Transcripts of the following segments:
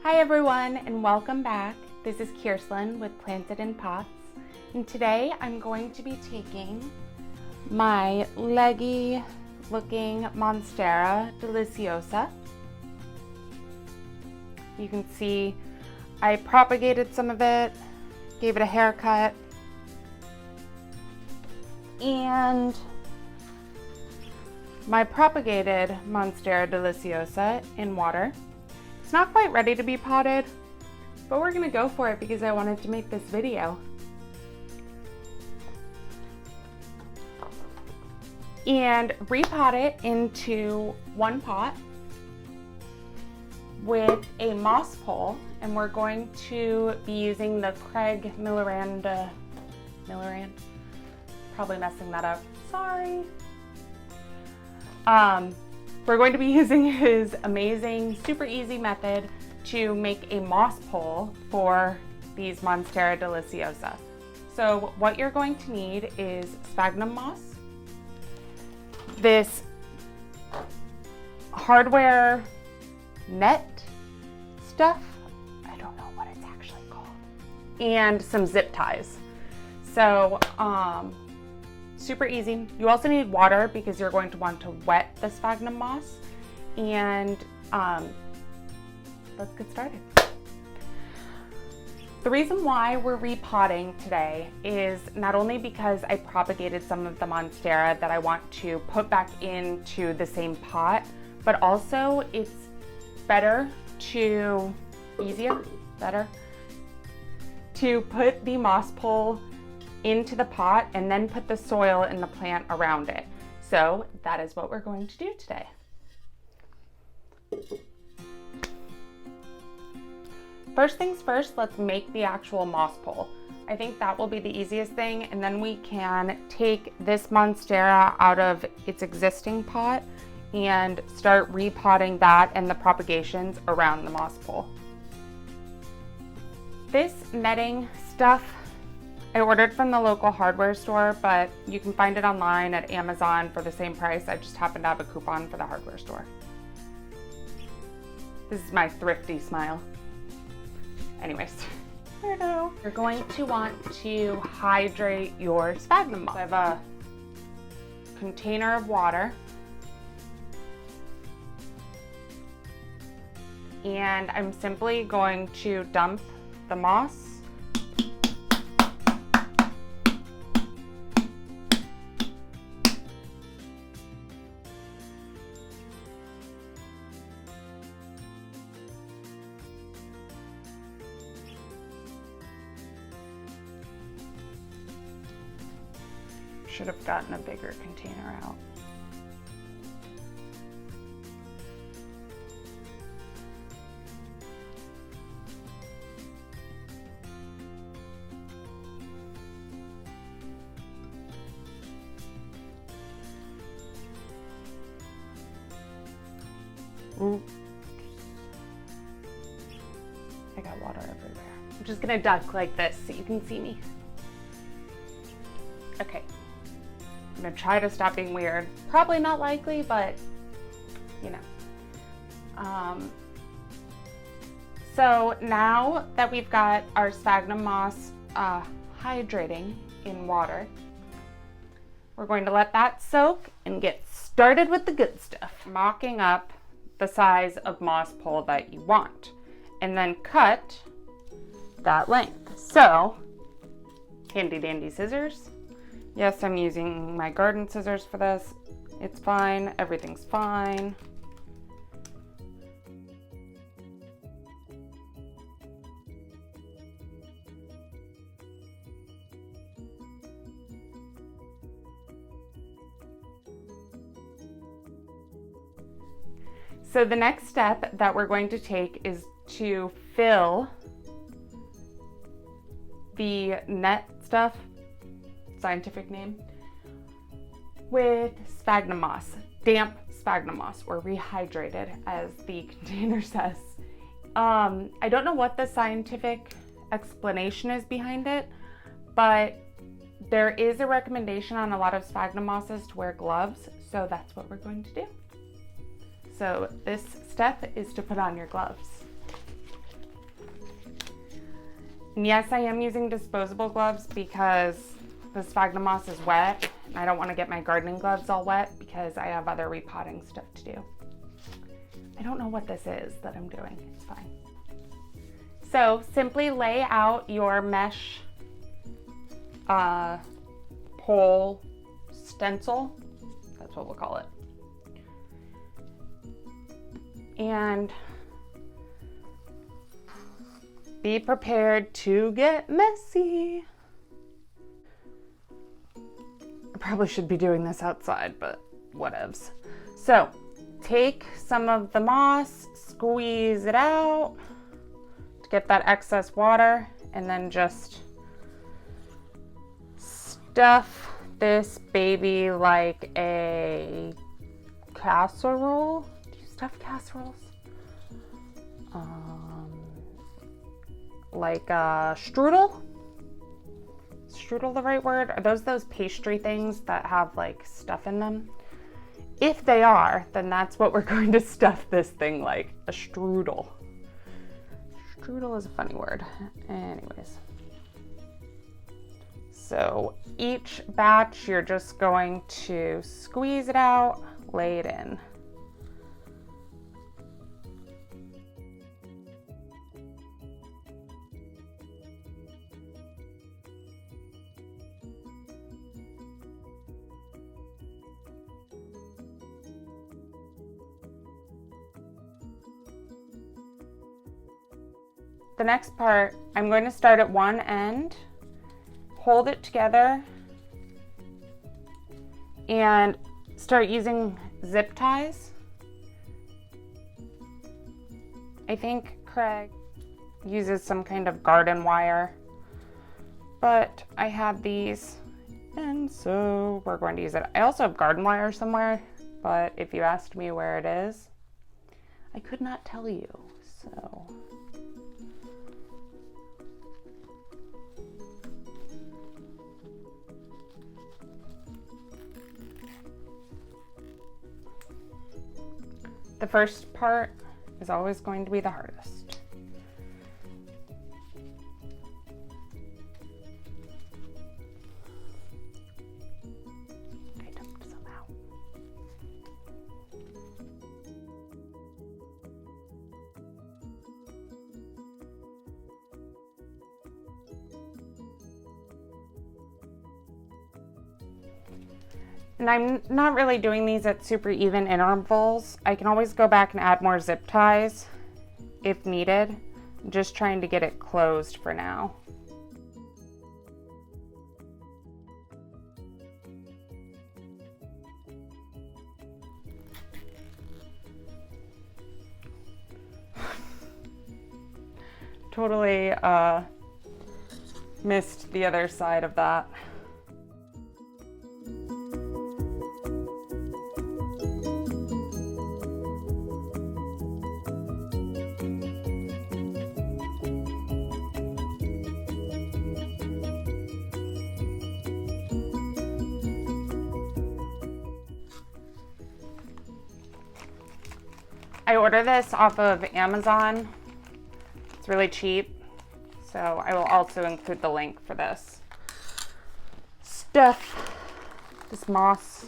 Hi everyone and welcome back. This is Kirslyn with Planted in Pots, and today I'm going to be taking my leggy looking Monstera Deliciosa. You can see I propagated some of it, gave it a haircut, and my propagated Monstera Deliciosa in water. It's not quite ready to be potted, but we're gonna go for it because I wanted to make this video. And repot it into one pot with a moss pole, and we're going to be using the Craig Milran, probably messing that up, sorry. We're going to be using his amazing, super easy method to make a moss pole for these Monstera Deliciosa. So what you're going to need is sphagnum moss, this hardware net stuff, I don't know what it's actually called, and some zip ties. So super easy. You also need water because you're going to want to wet the sphagnum moss, and let's get started. The reason why we're repotting today is not only because I propagated some of the Monstera that I want to put back into the same pot, but also it's easier to put the moss pole into the pot and then put the soil and the plant around it. So that is what we're going to do today. First things first, let's make the actual moss pole. I think that will be the easiest thing, and then we can take this Monstera out of its existing pot and start repotting that and the propagations around the moss pole. This netting stuff I ordered from the local hardware store, but you can find it online at Amazon for the same price. I just happened to have a coupon for the hardware store. This is my thrifty smile. Anyways, weirdo. You're going to want to hydrate your sphagnum moss. I have a container of water, and I'm simply going to dump the moss should have gotten a bigger container out. Oops. I got water everywhere. I'm just gonna duck like this so you can see me. Okay. I'm gonna try to stop being weird. Probably not likely, but you know. So now that we've got our sphagnum moss hydrating in water, we're going to let that soak and get started with the good stuff. Mocking up the size of moss pole that you want, and then cut that length. So, handy dandy scissors. Yes, I'm using my garden scissors for this. It's fine, everything's fine. So the next step that we're going to take is to fill the net stuff, scientific name, with sphagnum moss, damp sphagnum moss, or rehydrated as the container says. I don't know what the scientific explanation is behind it, but there is a recommendation on a lot of sphagnum mosses to wear gloves, so that's what we're going to do. So this step is to put on your gloves. And yes, I am using disposable gloves because the sphagnum moss is wet. And I don't want to get my gardening gloves all wet because I have other repotting stuff to do. I don't know what this is that I'm doing. It's fine. So simply lay out your mesh pole stencil. That's what we'll call it. And be prepared to get messy. I probably should be doing this outside, but whatevs. So take some of the moss, squeeze it out to get that excess water, and then just stuff this baby like a casserole. Do you stuff casseroles? Like a strudel? Is strudel the right word? Are those pastry things that have like stuff in them? If they are, then that's what we're going to stuff this thing like, a strudel. Strudel is a funny word. Anyways. So each batch, you're just going to squeeze it out, lay it in. The next part, I'm going to start at one end, hold it together, and start using zip ties. I think Craig uses some kind of garden wire, but I had these, and so we're going to use it. I also have garden wire somewhere, but if you asked me where it is, I could not tell you, so. The first part is always going to be the hardest. I dumped some out. And I'm not really doing these at super even intervals. I can always go back and add more zip ties if needed. I'm just trying to get it closed for now. Totally missed the other side of that. I ordered this off of Amazon. It's really cheap, so I will also include the link for this stuff, this moss.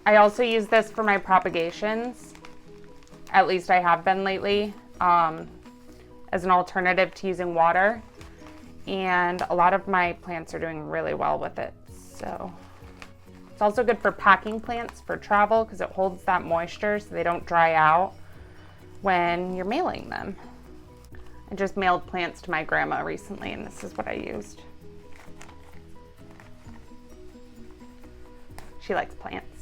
I also use this for my propagations, at least I have been lately, as an alternative to using water, and a lot of my plants are doing really well with it, so. It's also good for packing plants for travel because it holds that moisture so they don't dry out when you're mailing them. I just mailed plants to my grandma recently and this is what I used. She likes plants.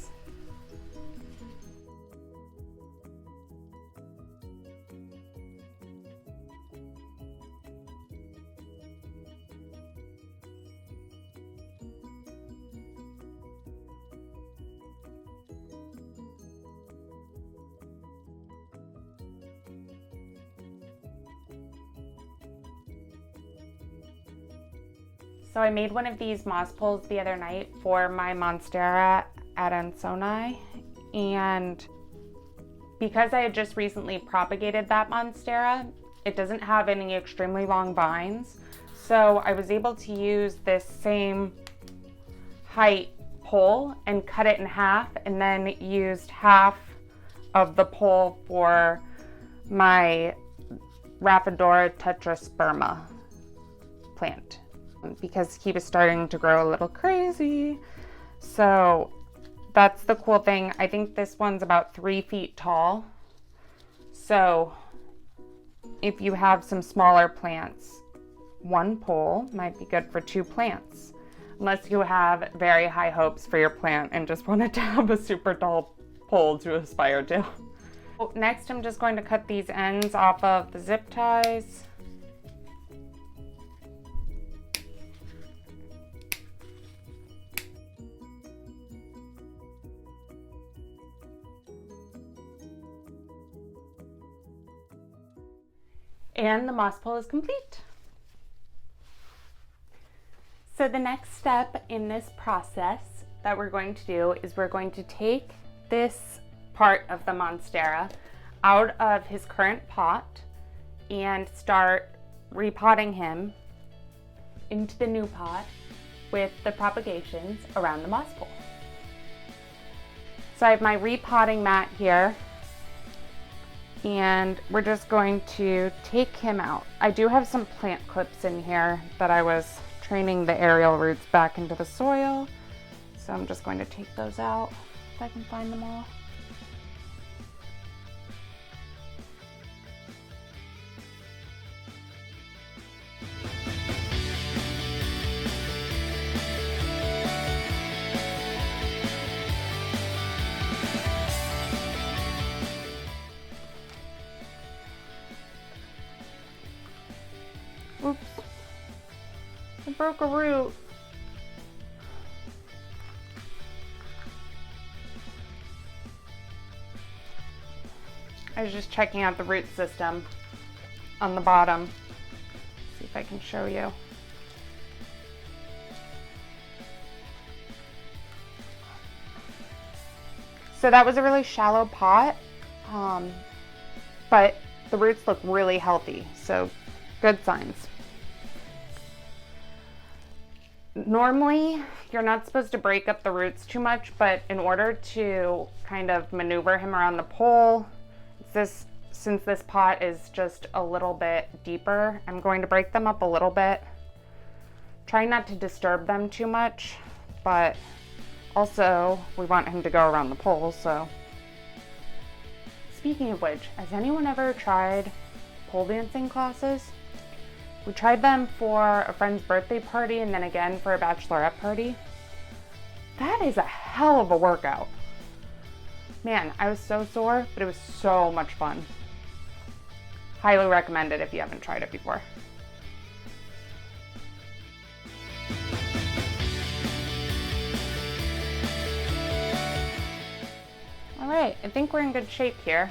So I made one of these moss poles the other night for my Monstera Deliciosa, and because I had just recently propagated that Monstera, it doesn't have any extremely long vines. So I was able to use this same height pole and cut it in half, and then used half of the pole for my Rapidora tetrasperma plant because he was starting to grow a little crazy. So that's the cool thing. I think this one's about 3 feet tall. So if you have some smaller plants, 1 pole might be good for 2 plants, unless you have very high hopes for your plant and just wanted to have a super tall pole to aspire to. Next, I'm just going to cut these ends off of the zip ties. And the moss pole is complete. So the next step in this process that we're going to do is we're going to take this part of the Monstera out of his current pot and start repotting him into the new pot with the propagations around the moss pole. So I have my repotting mat here, and we're just going to take him out. I do have some plant clips in here that I was training the aerial roots back into the soil. So I'm just going to take those out if I can find them all. Oops, I broke a root. I was just checking out the root system on the bottom. See if I can show you. So that was a really shallow pot, but the roots look really healthy, so good signs. Normally, you're not supposed to break up the roots too much, but in order to kind of maneuver him around the pole, since this pot is just a little bit deeper, I'm going to break them up a little bit. Try not to disturb them too much, but also we want him to go around the pole, so. Speaking of which, has anyone ever tried pole dancing classes? We tried them for a friend's birthday party and then again for a bachelorette party. That is a hell of a workout. Man, I was so sore, but it was so much fun. Highly recommend it if you haven't tried it before. All right, I think we're in good shape here.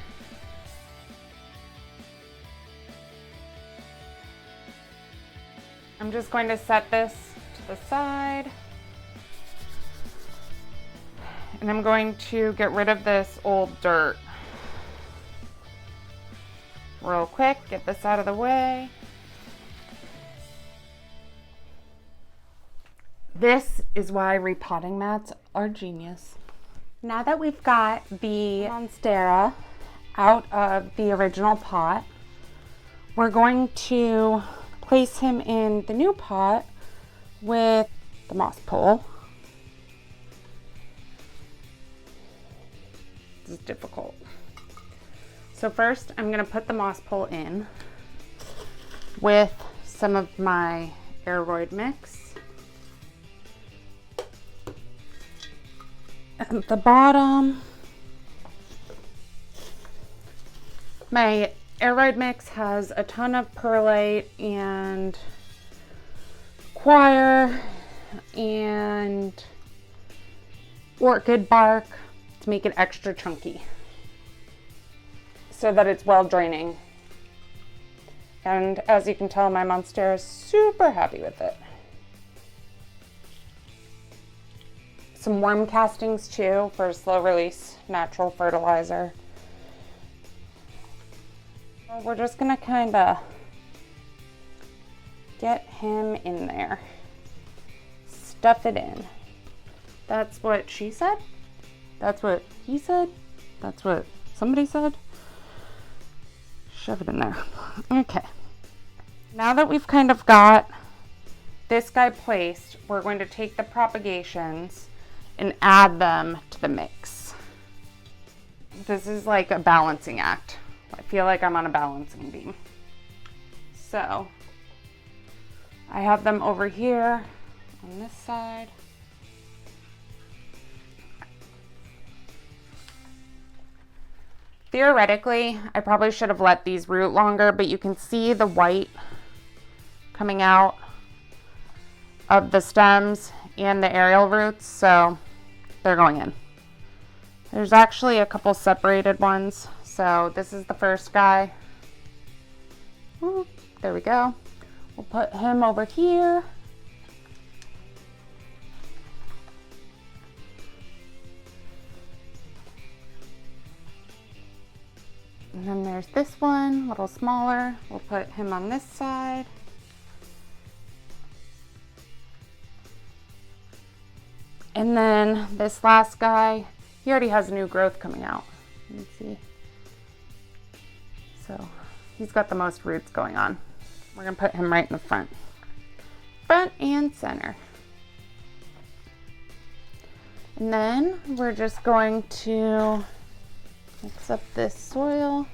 I'm just going to set this to the side. And I'm going to get rid of this old dirt real quick, get this out of the way. This is why repotting mats are genius. Now that we've got the Monstera out of the original pot, we're going to place him in the new pot with the moss pole. This is difficult. So first I'm going to put the moss pole in with some of my Aroid mix. At the bottom, my Aroid mix has a ton of perlite and coir and orchid bark to make it extra chunky so that it's well draining. And as you can tell, my Monstera is super happy with it. Some worm castings too for slow release natural fertilizer. We're just gonna kind of get him in there. Stuff it in. That's what she said. That's what he said. That's what somebody said. Shove it in there. Okay. Now that we've kind of got this guy placed, we're going to take the propagations and add them to the mix. This is like a balancing act. I feel like I'm on a balancing beam. So I have them over here on this side. Theoretically, I probably should have let these root longer, but you can see the white coming out of the stems and the aerial roots, so they're going in. There's actually a couple separated ones, so this is the first guy. Ooh, there we go. We'll put him over here. And then there's this one, a little smaller. We'll put him on this side. And then this last guy, he already has new growth coming out. You can see. So he's got the most roots going on. We're gonna put him right in the front. Front and center. And then we're just going to mix up this soil.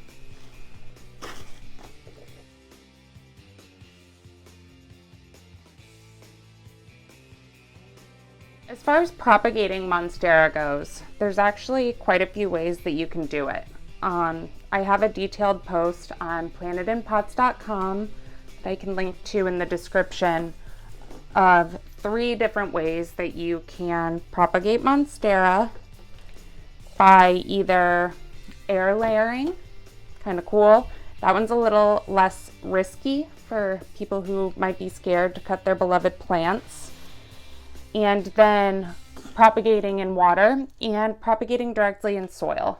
As far as propagating Monstera goes, there's actually quite a few ways that you can do it. I have a detailed post on PlantedinPots.com that I can link to in the description of 3 different ways that you can propagate Monstera by either air layering, kind of cool. That one's a little less risky for people who might be scared to cut their beloved plants. And then propagating in water and propagating directly in soil.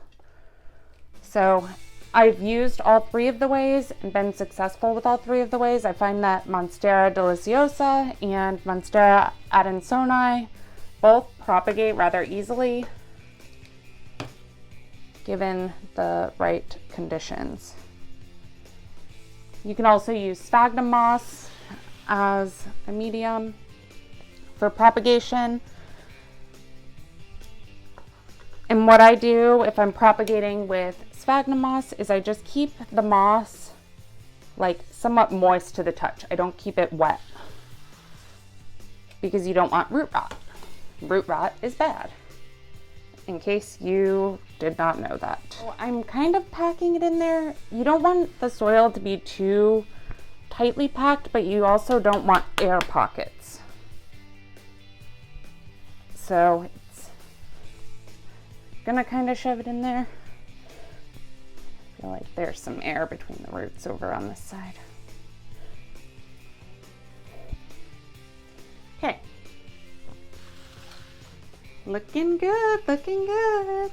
So I've used all 3 of the ways and been successful with all 3 of the ways. I find that Monstera Deliciosa and Monstera Adansonii both propagate rather easily given the right conditions. You can also use Sphagnum Moss as a medium for propagation. And what I do if I'm propagating with Sphagnum Moss is I just keep the moss like somewhat moist to the touch. I don't keep it wet because you don't want root rot. Root rot is bad, in case you did not know that. So I'm kind of packing it in there. You don't want the soil to be too tightly packed, but you also don't want air pockets. So it's gonna kind of shove it in there. I feel like there's some air between the roots over on this side. Okay. Looking good, looking good.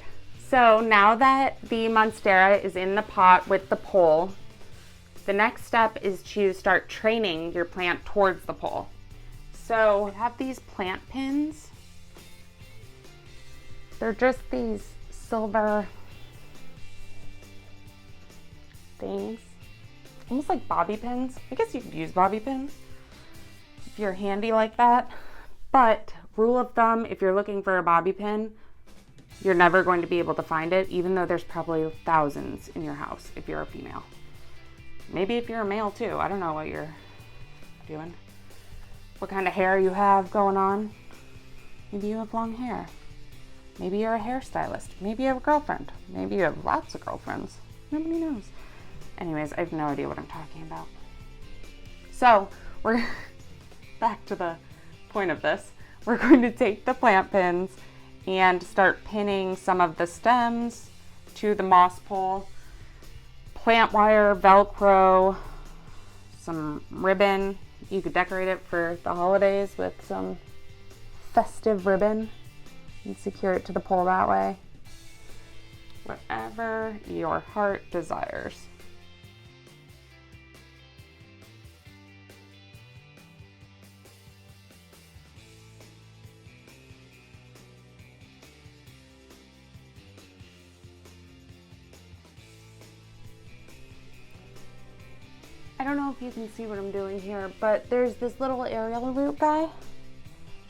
So now that the Monstera is in the pot with the pole, the next step is to start training your plant towards the pole. So I have these plant pins. They're just these silver things, almost like bobby pins. I guess you could use bobby pins if you're handy like that. But rule of thumb, if you're looking for a bobby pin, you're never going to be able to find it, even though there's probably thousands in your house if you're a female. Maybe if you're a male too. I don't know what you're doing. What kind of hair you have going on. Maybe you have long hair. Maybe you're a hairstylist. Maybe you have a girlfriend. Maybe you have lots of girlfriends. Nobody knows. Anyways, I have no idea what I'm talking about. So we're back to the point of this. We're going to take the plant pins and start pinning some of the stems to the moss pole. Plant wire, Velcro, some ribbon. You could decorate it for the holidays with some festive ribbon and secure it to the pole that way. Whatever your heart desires. don't know if you can see what I'm doing here, but there's this little aerial root guy.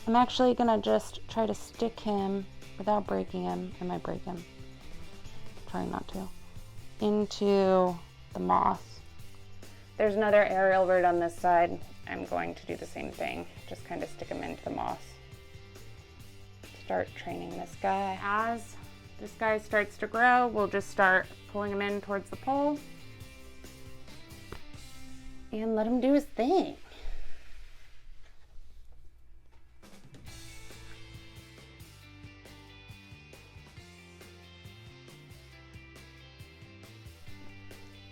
I'm actually gonna just try to stick him without breaking him. I might break him. Trying not to. Into the moss. There's another aerial root on this side. I'm going to do the same thing. Just kind of stick him into the moss. Start training this guy. As this guy starts to grow, we'll just start pulling him in towards the pole and let him do his thing.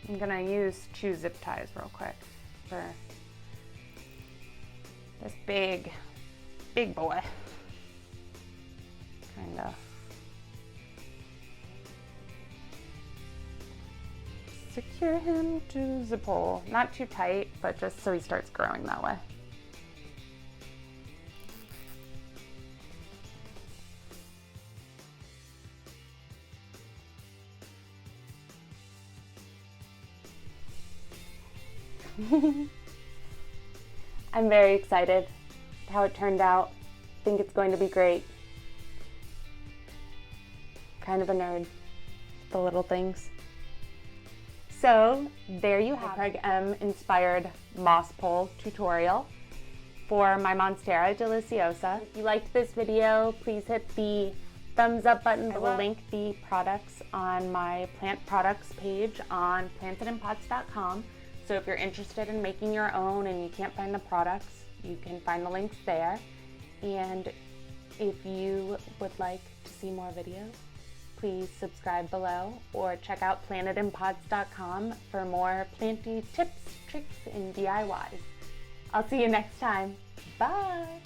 I'm gonna use 2 zip ties real quick for this big boy. Kinda secure him to the pole. Not too tight, but just so he starts growing that way. I'm very excited how it turned out. I think it's going to be great. Kind of a nerd, the little things. So there you have Craig M inspired moss pole tutorial for my Monstera Deliciosa. If you liked this video, please hit the thumbs up button. I will link the products on my plant products page on PlantedinPots.com. So if you're interested in making your own and you can't find the products, you can find the links there. And if you would like to see more videos, please subscribe below or check out PlantedinPots.com for more planty tips, tricks, and DIYs. I'll see you next time. Bye!